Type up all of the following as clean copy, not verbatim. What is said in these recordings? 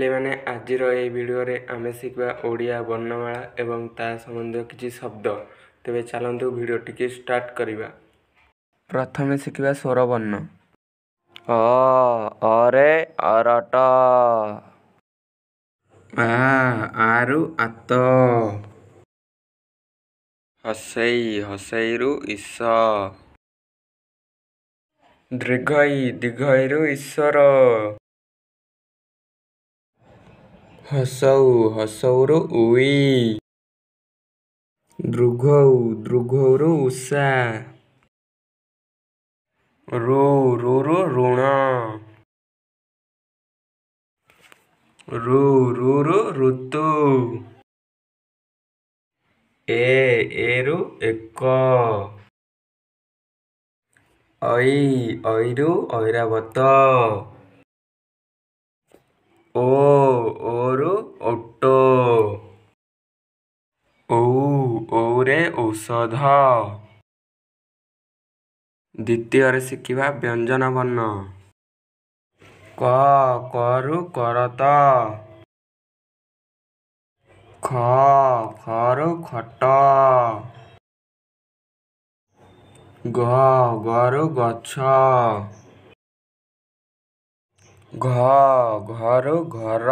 ପିଲାମାନେ ଆଜିର ଏହି ଭିଡ଼ିଓରେ ଆମେ ଶିଖିବା ଓଡ଼ିଆ ବର୍ଣ୍ଣମାଳା ଏବଂ ତା ସମ୍ବନ୍ଧୀୟ କିଛି ଶବ୍ଦ। ତେବେ ଚାଲନ୍ତୁ ଭିଡ଼ିଓଟିକୁ ଷ୍ଟାର୍ଟ କରିବା। ପ୍ରଥମେ ଶିଖିବା ସ୍ୱର ବର୍ଣ୍ଣ। ଅରେ ଅରଟ, ଆରୁ ଆତ, ହସେଇରୁ ଇସ, ଦୀର୍ଘଇରୁ ଈଶ୍ୱର, ହସଉରୁ ଉଇ, ଦୃଘଉରୁ ଉଷା, ରୁରୁ ଋଣ, ଋରୁ ଋତୁ, ଏରୁ ଏକ, ଐରୁ ଐରାବତ, ଓରୁ ଓଟ, ଔରେ ଔଷଧ। ଦ୍ୱିତୀୟରେ ଶିଖିବା ବ୍ୟଞ୍ଜନ ବର୍ଣ୍ଣ। କରୁ କରତ, ଖରୁ ଖଟ, ଗରୁ ଗଛ, ଘରୁ ଘର,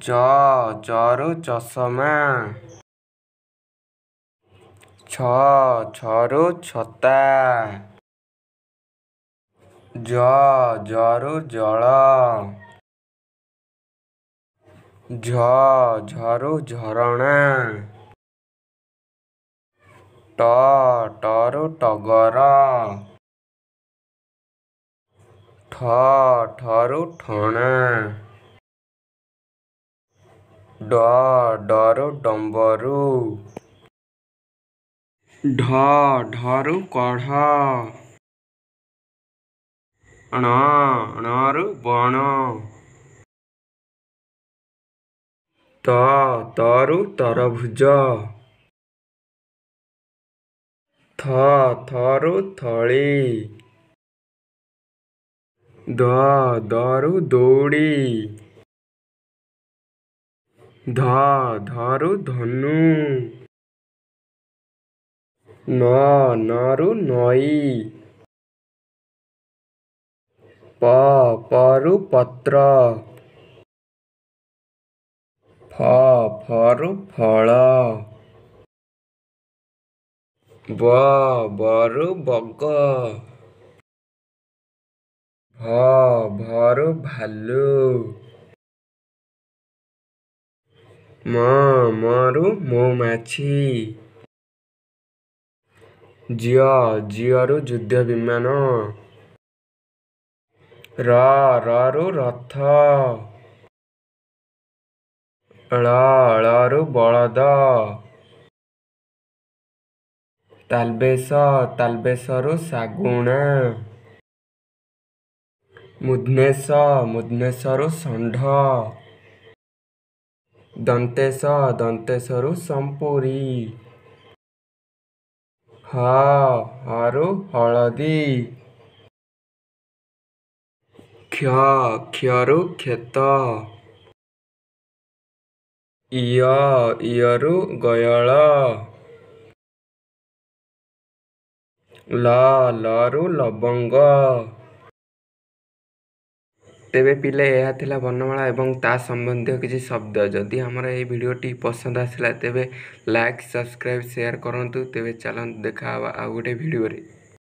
ଚରୁ ଚଷମା, ଛରୁ ଛତା, ଜରୁ ଜଳ, ଝରୁ ଝରଣା, ଟରୁ ଟଗର, ଠରୁ ଠଣା, ଡରୁ ଡମ୍ବରୁ, ଢରୁ କଢ଼, ଣରୁ ବଣ, ତରୁ ତରଭୁଜ, ଥରୁ ଥଳି, ଦରୁ ଦଉଡ଼ି, ଧରୁ ଧନୁ, ନରୁ ନଈ, ପରୁ ପତ୍ର, ଫରୁ ଫଳ, ବରୁ ବଗ, ଭରୁ ଭାଲୁ, ମରୁ ମହୁମାଛି, ଝିଅରୁ ଯୁଦ୍ଧ ବିମାନ, ରରୁ ରଥ, ଳରୁ ବଳଦ, ତାଲବେସରୁ ଶାଗୁଣା, ମୁଧନେଶରୁ ଷଣ୍ଢ, ଦନ୍ତେସରୁ ସପୁରୀ, ହରୁ ହଳଦୀ, କ୍ଷରୁ କ୍ଷେତ, ୟରୁ ଗୟଳ, ଲରୁ ଲବଙ୍ଗ। ତେବେ ପିଲେ ଏହା ଥିଲା ବର୍ଣ୍ଣମାଳା ଏବଂ ତା ସମ୍ବନ୍ଧୀୟ କିଛି ଶବ୍ଦ। ଯଦି ଆମର ଏହି ଭିଡ଼ିଓଟି ପସନ୍ଦ ଆସିଲା ତେବେ ଲାଇକ୍, ସବସ୍କ୍ରାଇବ୍, ସେୟାର କରନ୍ତୁ। ତେବେ ଚାଲନ୍ତୁ ଦେଖା ହେବା ଆଉ ଗୋଟେ ଭିଡ଼ିଓରେ।